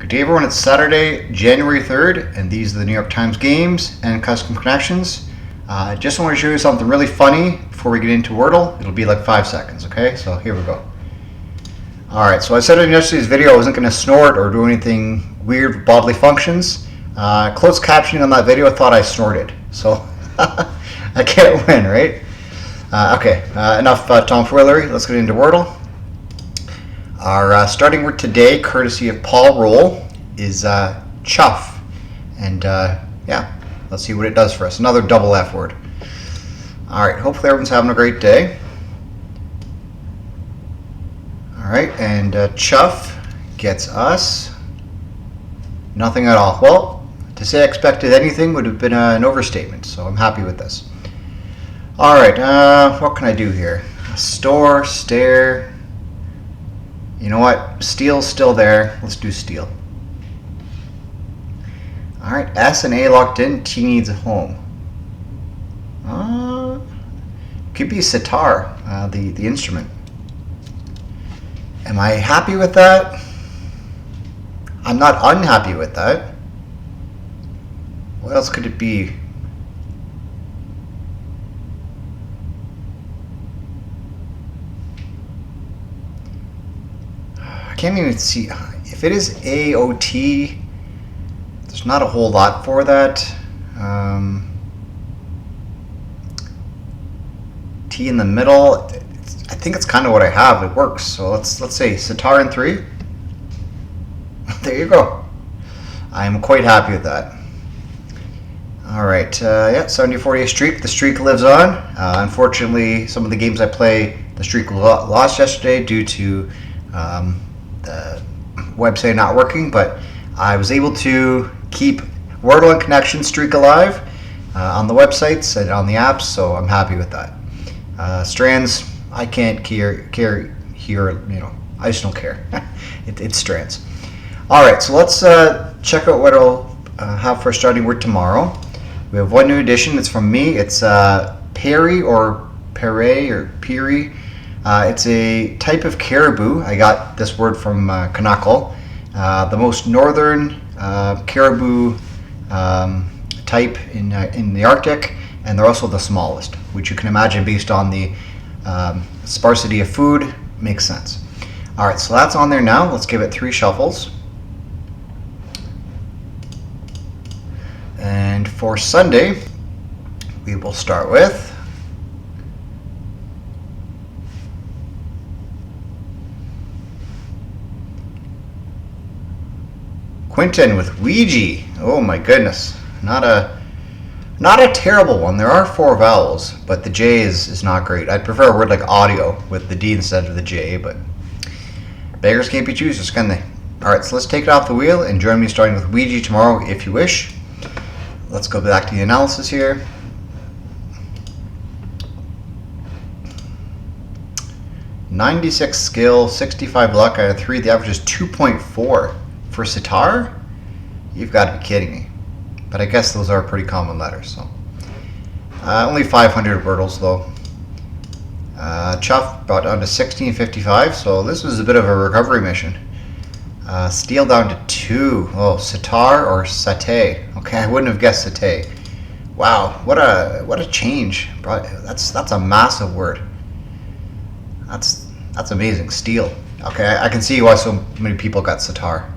Good day everyone, it's Saturday, January 3rd, and these are the New York Times games and custom connections. I just want to show you something really funny before we get into Wordle. It'll be like 5 seconds, okay? So here we go. Alright, so I said in yesterday's video I wasn't going to snort or do anything weird with bodily functions. Closed captioning on that video thought I snorted, so I can't win, right? Enough tomfoolery. Let's get into Wordle. Our starting word today, courtesy of Paul Roll, is chuff. And yeah, let's see what it does for us. Another double F word. Alright, hopefully everyone's having a great day. Alright, and chuff gets us nothing at all. Well, to say I expected anything would have been an overstatement, so I'm happy with this. Alright, what can I do here? Store, stare. You know what? Steel's still there. Let's do steel. Alright, S and A locked in. T needs a home. Could be sitar, the instrument. Am I happy with that? I'm not unhappy with that. What else could it be? I can't even see. If it is AOT, there's not a whole lot for that. T in the middle, I think it's kind of what I have. It works. So let's say sitar in 3. There you go. I'm quite happy with that. All right, yeah, 70-48 streak. The streak lives on. Unfortunately, some of the games I play, the streak lost yesterday due to the website not working, but I was able to keep Wordle and Connections streak alive on the websites and on the apps, so I'm happy with that. Strands, I can't care here, you know, I just don't care. It's strands. Alright, so let's check out what I'll have for a starting word tomorrow. We have one new addition. It's from me. It's Peri or Pere or Piri. It's a type of caribou. I got this word from Conn, the most northern caribou type in the Arctic, and they're also the smallest, which you can imagine based on the sparsity of food. Makes sense. All right, so that's on there now. Let's give it 3 shuffles. And for Sunday, we will start with Quentin with Ouija. Oh my goodness, not a terrible one. There are 4 vowels, but the J is not great. I'd prefer a word like audio with the D instead of the J, but beggars can't be choosers, can they? All right, so let's take it off the wheel and join me starting with Ouija tomorrow if you wish. Let's go back to the analysis here. "96 skill, 65 luck out of 3. The average is 2.4. For sitar? You've got to be kidding me. But I guess those are pretty common letters. So only 500 Wordles though. Chuff brought down to 1655, so this was a bit of a recovery mission. Steel down to 2. Oh, sitar or satay. Okay, I wouldn't have guessed satay. Wow, what a change. That's a massive word. That's amazing. Steel. Okay, I can see why so many people got sitar.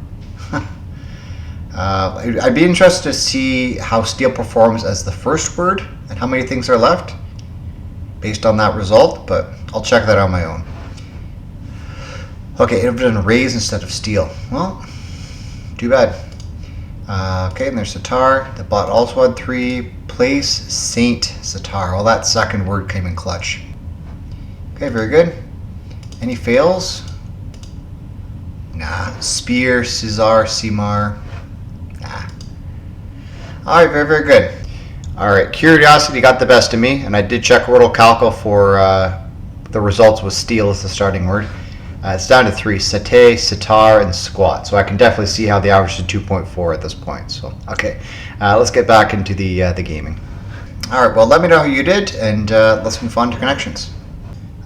I'd be interested to see how steel performs as the first word and how many things are left based on that result, but I'll check that on my own. Okay, it would have done raise instead of steel. Well, too bad. Okay, and there's sitar. The bot also had 3. Place, saint, sitar. Well, that second word came in clutch. Okay, very good. Any fails? Nah. Spear, Caesar, Simar. Nah. Alright, very, very good. Alright, curiosity got the best of me, and I did check Wordle Calco for the results with steel as the starting word. It's down to 3, satay, sitar, and squat. So I can definitely see how the average is 2.4 at this point. So, okay, let's get back into the gaming. Alright, well, let me know how you did, and let's move on to connections.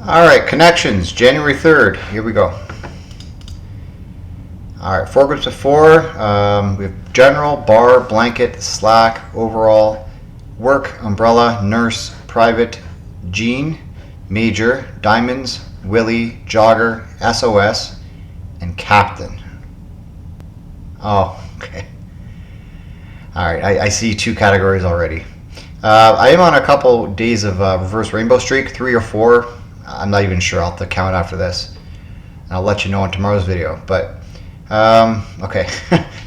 Alright, connections, January 3rd. Here we go. All right, 4 groups of 4. We have general, bar, blanket, slack, overall, work, umbrella, nurse, private, jean, major, diamonds, willy, jogger, SOS, and captain. Oh, okay. All right, I see 2 categories already. I am on a couple days of reverse rainbow streak, 3 or 4. I'm not even sure. I'll have to count after this. And I'll let you know in tomorrow's video. But okay,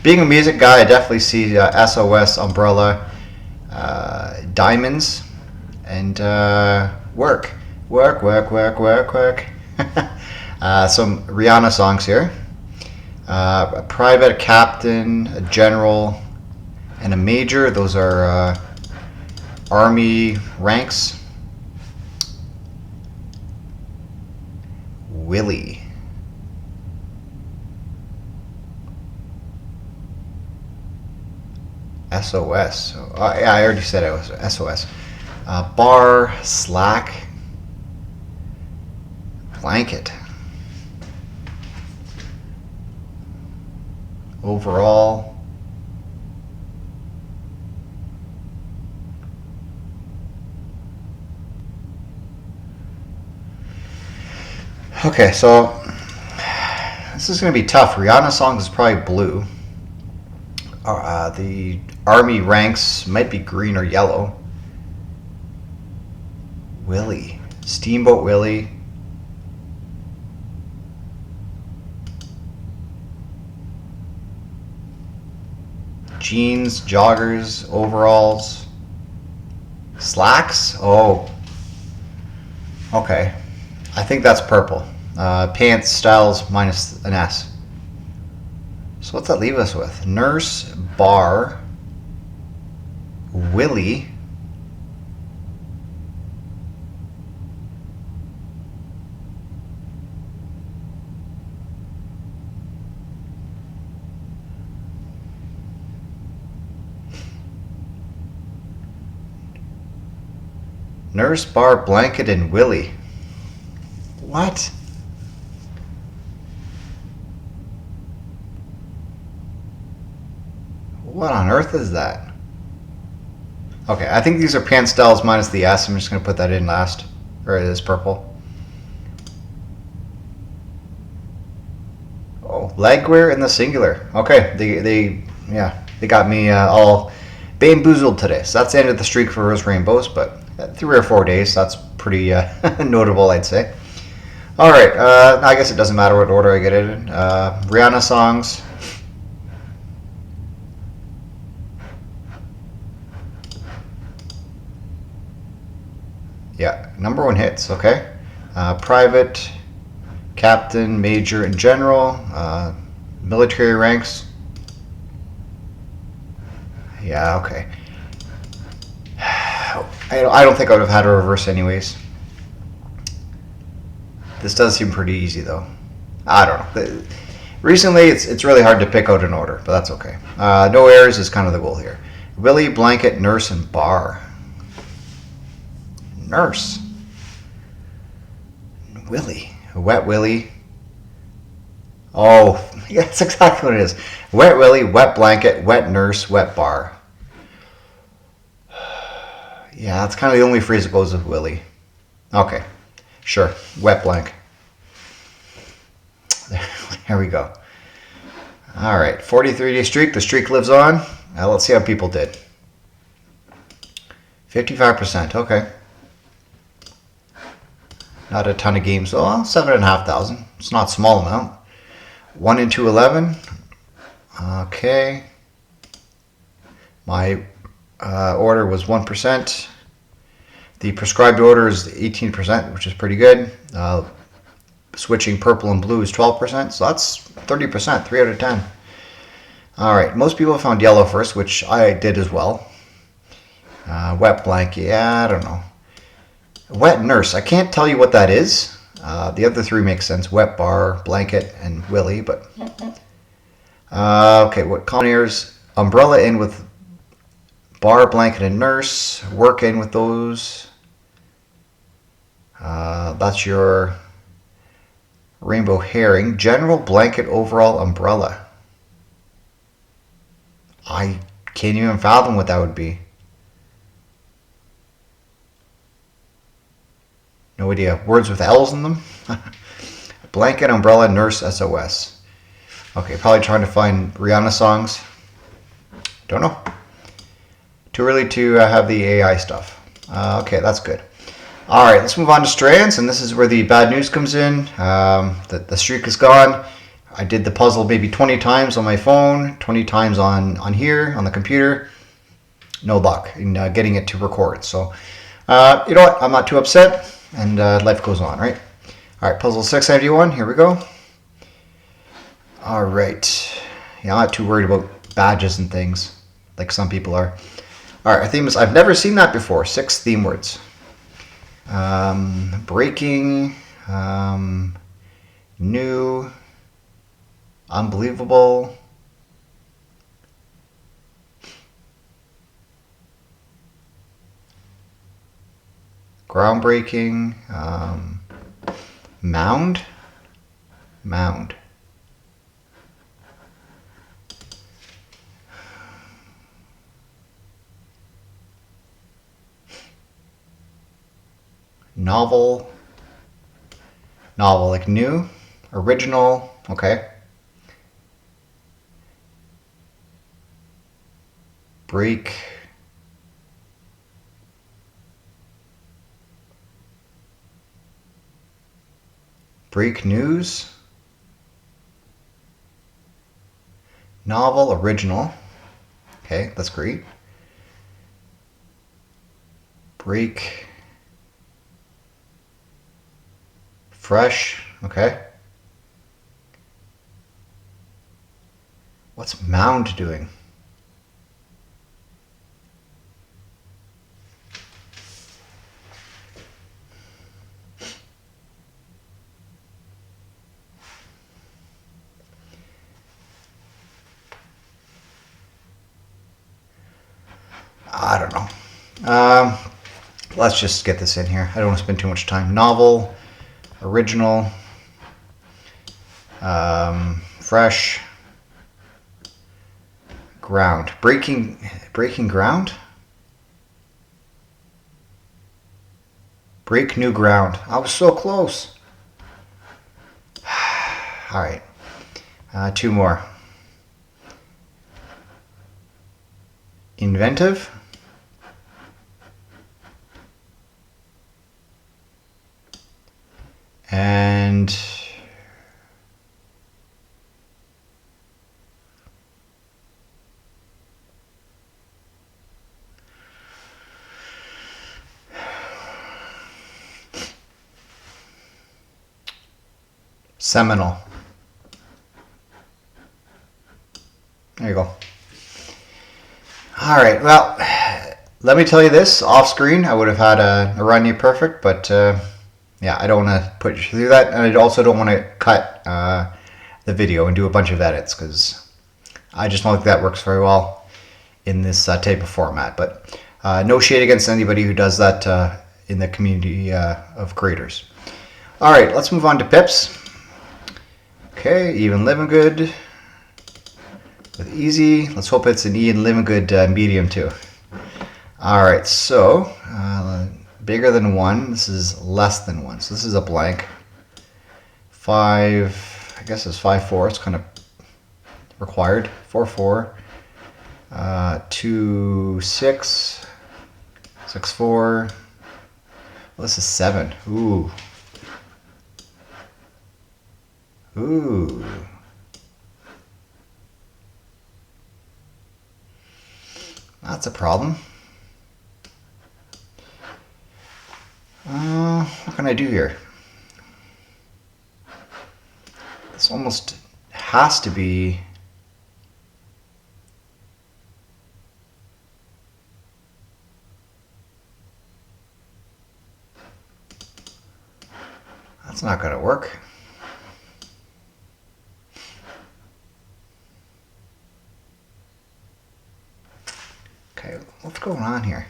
being a music guy, I definitely see SOS, umbrella, diamonds, and work. Some Rihanna songs here. A private, a captain, a general, and a major. Those are army ranks. Willy. SOS. Yeah, I already said it was SOS. Bar, slack, blanket. Overall. Okay, so this is going to be tough. Rihanna songs is probably blue. The army ranks might be green or yellow. Willy. Steamboat Willie. Jeans, joggers, overalls. Slacks? Oh. Okay. I think that's purple. Pants, styles, minus an S. So what's that leave us with? Nurse, bar, Willy, nurse, bar, blanket, and Willy. What? What on earth is that? Okay, I think these are pant styles minus the S. I'm just going to put that in last. Or it is purple. Oh, legwear in the singular. Okay, they got me all bamboozled today. So that's the end of the streak for Rose Rainbows, but 3 or 4 days, that's pretty notable, I'd say. All right, I guess it doesn't matter what order I get it in. Rihanna songs. Yeah, number 1 hits, okay. Private, captain, major, and general. Military ranks. Yeah, okay. I don't think I would have had a reverse anyways. This does seem pretty easy though. I don't know. Recently, it's really hard to pick out an order, but that's okay. No errors is kind of the goal here. Willy, blanket, nurse, and bar. Nurse. Willy. Wet Willy. Oh, yeah, that's exactly what it is. Wet Willy, wet blanket, wet nurse, wet bar. Yeah, that's kind of the only phrase that goes with Willy. Okay, sure. Wet blank. There we go. All right, 43-day streak. The streak lives on. Now let's see how people did. 55%. Okay. Not a ton of games. Oh, 7,500. It's not a small amount. 1 into 11. Okay. My order was 1%. The prescribed order is 18%, which is pretty good. Switching purple and blue is 12%, so that's 30%, 3 out of 10. All right, most people found yellow first, which I did as well. Wet blank, yeah, I don't know. Wet nurse, I can't tell you what that is. The other 3 make sense, wet bar, blanket, and Willy, but... okay, what common errors? Umbrella in with bar, blanket, and nurse. Work in with those. That's your rainbow herring. General, blanket, overall, umbrella. I can't even fathom what that would be. No idea. Words with L's in them? Blanket, umbrella, nurse, SOS. Okay, probably trying to find Rihanna songs. Don't know. Too early to have the AI stuff. Okay, that's good. All right, let's move on to strands, and this is where the bad news comes in. The streak is gone. I did the puzzle maybe 20 times on my phone, 20 times on here, on the computer. No luck in getting it to record. So, you know what? I'm not too upset, and life goes on, right? All right, puzzle 691, here we go. All right. Yeah, I'm not too worried about badges and things, like some people are. All right, our theme is, I've never seen that before. 6 theme words. Breaking, new, unbelievable, groundbreaking, mound, novel, like new, original, okay. Break, news, novel, original, okay, that's great. Break, fresh, okay. What's mound doing? I don't know. Let's just get this in here. I don't want to spend too much time. Novel, original, fresh, ground. Breaking ground? Break new ground. I was so close. All right. 2 more. Inventive. And seminal. There you go. All right, well, let me tell you this, off screen, I would have had a Oranje perfect, but yeah, I don't want to put you through that, and I also don't want to cut the video and do a bunch of edits, because I just don't think that works very well in this type of format. But no shade against anybody who does that in the community of creators. All right, let's move on to pips. Okay, even living good with easy. Let's hope it's an even living good medium too. All right, so bigger than 1. This is less than 1. So this is a blank. 5, I guess it's 5-4. It's kind of required. 4-4. 2-6. 6-4. Well, this is 7. Ooh. Ooh. That's a problem. What can I do here? This almost has to be... That's not going to work. Okay, what's going on here?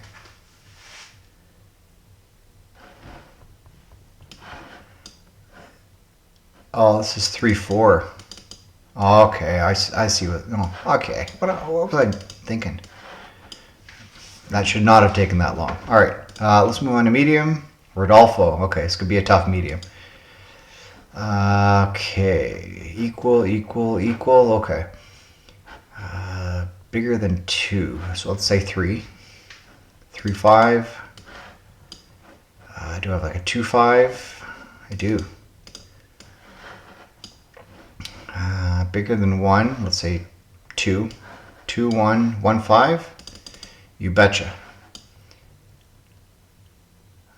Oh, this is 3-4. Okay, I see what. No, okay. What was I thinking? That should not have taken that long. All right, let's move on to medium. Rodolfo. Okay, this could be a tough medium. Okay, equal. Okay. Bigger than 2. So let's say 3. 3, 5. Do I have like a 2, 5? I do. Bigger than 1. Let's say 2. 2, 1, 1, 5. You betcha.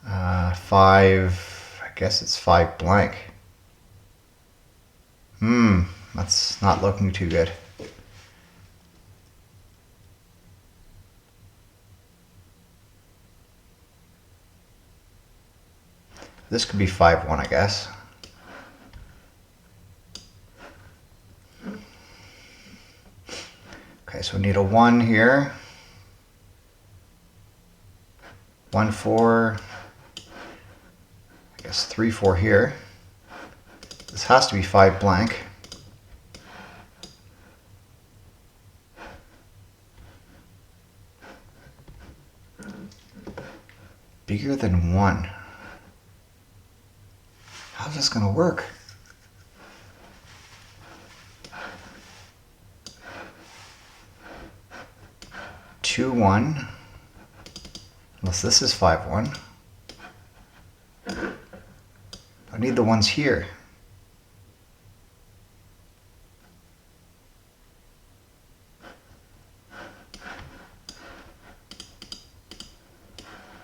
5. I guess it's 5 blank. That's not looking too good. This could be 5, 1, I guess. Okay, so we need a 1 here. 1, 4. I guess 3, 4 here. This has to be 5 blank. Bigger than 1. How's this going to work? Two, 1. Unless this is 5, 1. I need the ones here.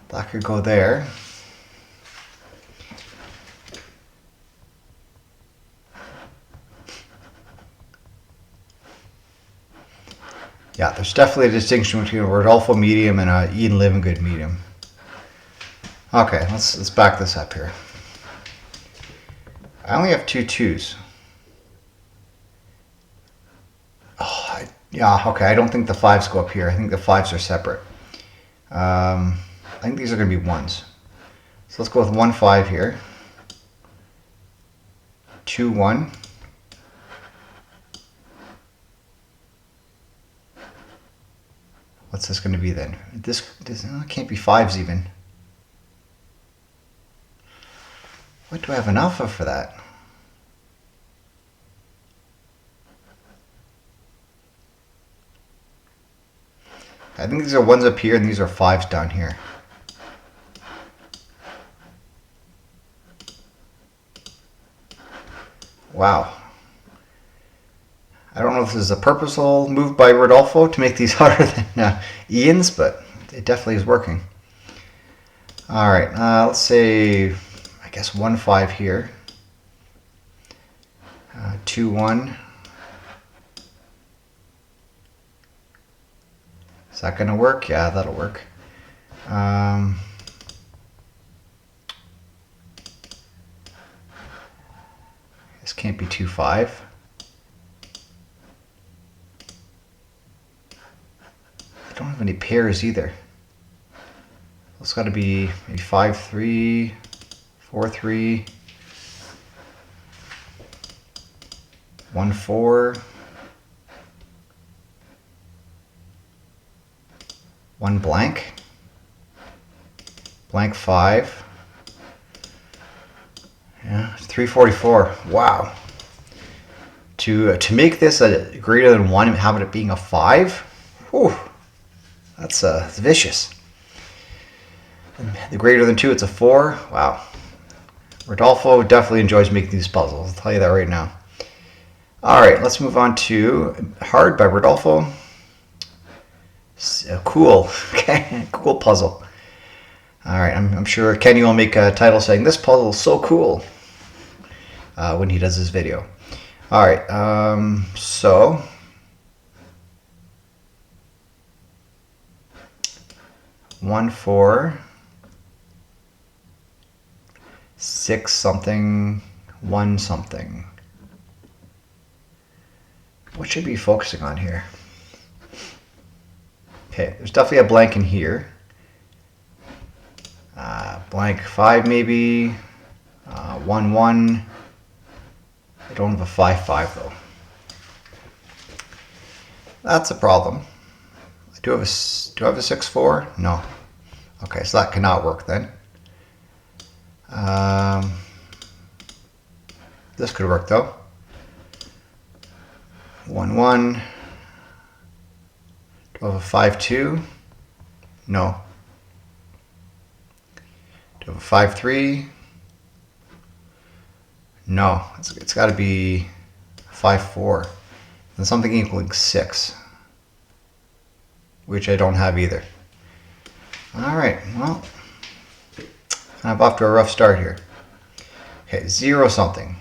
That could go there. Yeah, there's definitely a distinction between a Rodolfo medium and a Ian Livingood medium. Okay, let's back this up here. I only have 2 2s. Oh, yeah, okay, I don't think the 5s go up here. I think the 5s are separate. I think these are going to be 1s. So let's go with 1, 5 here. 2, 1. What's this going to be then? This can't be 5s even. What do I have an alpha for that? I think these are 1s up here and these are 5s down here. Wow. I don't know if this is a purposeful move by Rodolfo to make these harder than Ian's, but it definitely is working. All right, let's say, I guess 1, 5 here. 2, 1. Is that going to work? Yeah, that'll work. This can't be 2, 5. I don't have any pairs either. It's got to be maybe 5, 3, 4, 3, 1, 4, 1 blank, blank 5. Yeah, 344. Wow. To make this a greater than 1 and have it being a 5, whew, that's vicious. The greater than 2, it's a 4. Wow. Rodolfo definitely enjoys making these puzzles. I'll tell you that right now. All right, let's move on to Hard by Rodolfo. Cool. Okay, cool puzzle. All right, I'm sure Kenny will make a title saying this puzzle is so cool when he does his video. All right, so 1, 4, 6 something, 1 something. What should we be focusing on here? Okay, there's definitely a blank in here. Blank 5 maybe. 1, 1. I don't have a 5, 5 though. That's a problem. Do I have a 6-4? No. Okay, so that cannot work then. This could work though. 1-1. Do I have a 5-2? No. Do I have a 5-3? No. It's got to be 5-4. And something equaling 6, which I don't have either. All right, well, I'm off to a rough start here. Okay, 0 something.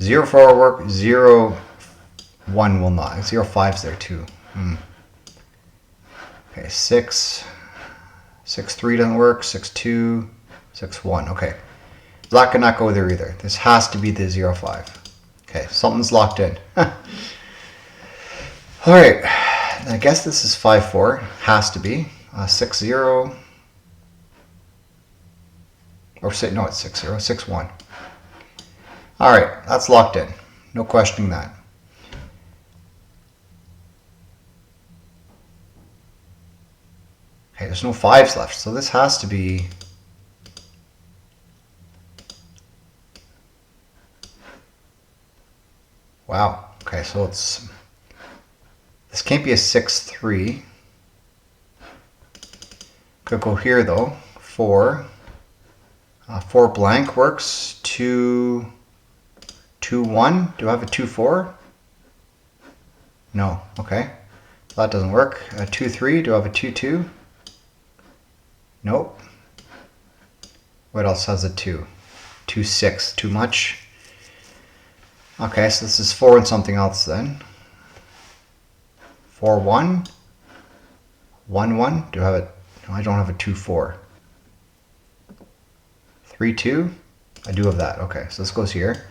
0-4 will work, 0-1 will not. 0-5's there too. Okay, 6-3 doesn't work, 6-2, 6-1. Okay, that cannot go there either. This has to be the 0-5. Okay, something's locked in. All right, I guess this is 5-4. Has to be 6-0. Or no, it's 6-0. 6-1. All right, that's locked in. No questioning that. Okay, there's no 5s left, so this has to be. Wow. Okay, so it's. This can't be a 6-3. Could go here though. 4. 4 blank works. 2-1. Do I have a 2-4? No. Okay. That doesn't work. 2-3. Do I have a 2-2? Nope. What else has a 2? 2-6. Too much. Okay, so this is 4 and something else then. 4-1. 1-1. Do I have it? No, I don't have a 2-4. 3-2. I do have that. Okay, so this goes here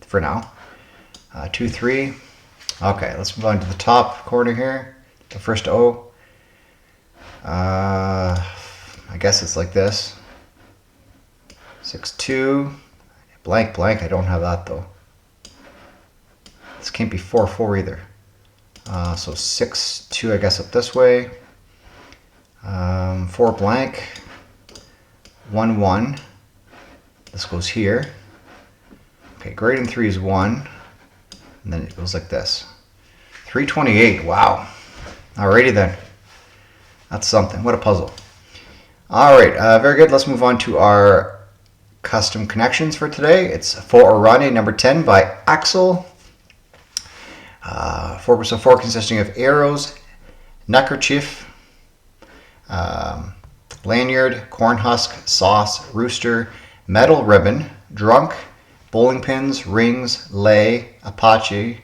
for now. 2-3. Okay, let's move on to the top corner here. The first O. I guess it's like this. 6-2. Blank, blank. I don't have that though. This can't be 4-4 either. So 6-2, I guess, up this way. 4 blank. 1-1. This goes here. Okay, greater than 3 is 1. And then it goes like this. 328. Wow. Alrighty then. That's something. What a puzzle. Alright, very good. Let's move on to our custom connections for today. It's for Oranje number 10 by Axcel. 4x4 consisting of arrows, neckerchief, lanyard, corn husk, sauce, rooster, metal ribbon, drunk, bowling pins, rings, lei, Apache,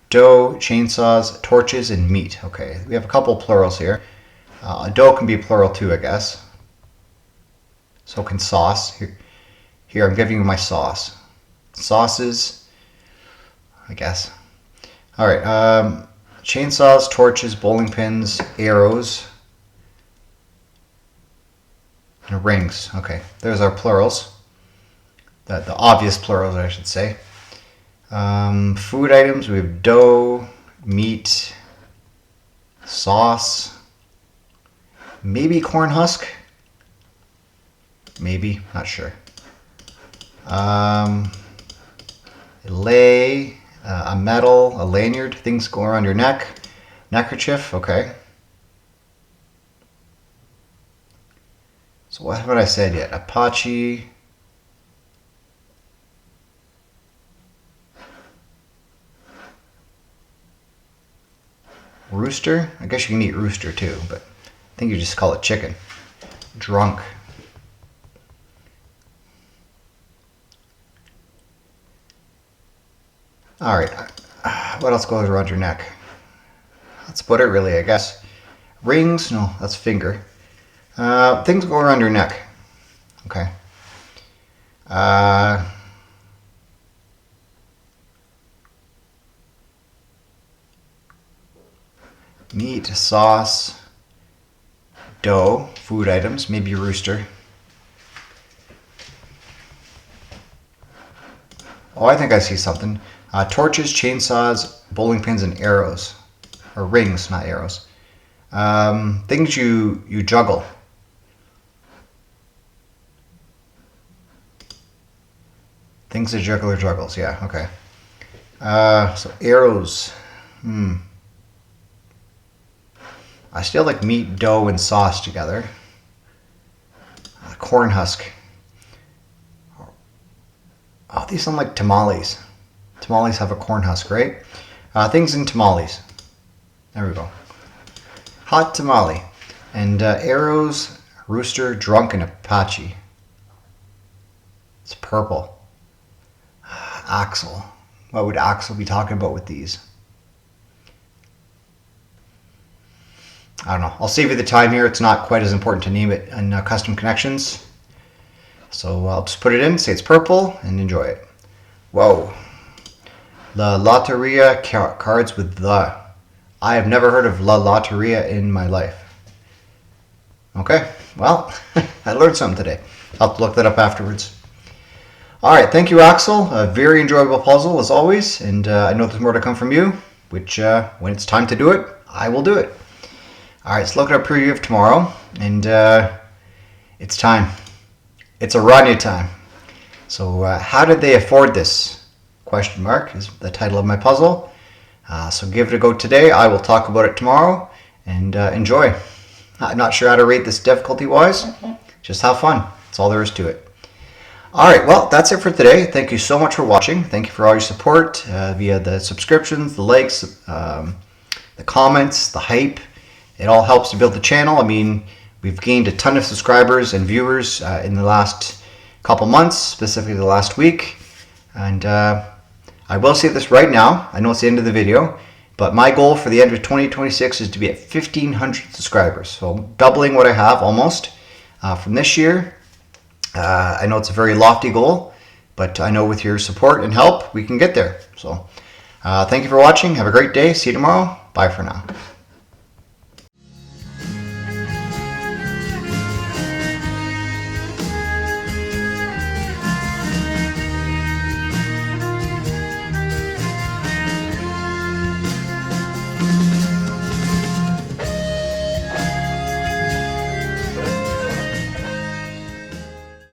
dough, chainsaws, torches, and meat. Okay, we have a couple plurals here. Dough can be plural too, I guess. So can sauce. Here I'm giving you my sauce. Sauces, I guess. All right, chainsaws, torches, bowling pins, arrows, and rings. Okay, there's our plurals. The obvious plurals, I should say. Food items, we have dough, meat, sauce, maybe corn husk. Maybe, not sure. Lei, a medal, a lanyard, things go around your neck. Neckerchief, okay. So what haven't I said yet? Apache. Rooster? I guess you can eat rooster too, but I think you just call it chicken. Drunk. Alright, what else goes around your neck? That's about it really, I guess. Rings? No, that's finger. Things go around your neck. Okay. Meat, sauce, dough, food items, maybe rooster. Oh, I think I see something. Torches, chainsaws, bowling pins, and arrows. Or rings, not arrows. Things you juggle. Things a juggler juggles, yeah, okay. So arrows. I still like meat, dough, and sauce together. Corn husk. Oh, these sound like tamales. Tamales have a corn husk, right? Things in tamales. There we go. Hot tamale. And arrows, rooster, drunk, and Apache. It's purple. Axcel. What would Axcel be talking about with these? I don't know. I'll save you the time here. It's not quite as important to name it in custom connections. So I'll just put it in, say it's purple, and enjoy it. Whoa. La Lotteria cards with the. I have never heard of La Lotteria in my life. Okay, well, I learned something today. I'll have to look that up afterwards. All right, thank you, Axcel. A very enjoyable puzzle, as always, and I know there's more to come from you, which when it's time to do it, I will do it. All right, let's look at our preview of tomorrow, and it's time. It's Oranje time. So how did they afford this? Question mark is the title of my puzzle. So give it a go today. I will talk about it tomorrow, and enjoy. I'm not sure how to rate this difficulty-wise. Just have fun. That's all there is to it. All right, well, that's it for today. Thank you so much for watching. Thank you for all your support via the subscriptions, the likes, the comments, the hype. It all helps to build the channel. I mean, we've gained a ton of subscribers and viewers in the last couple months, specifically the last week. And I will say this right now. I know it's the end of the video, but my goal for the end of 2026 is to be at 1,500 subscribers. So doubling what I have almost from this year. I know it's a very lofty goal, but I know with your support and help, we can get there. So thank you for watching. Have a great day. See you tomorrow. Bye for now.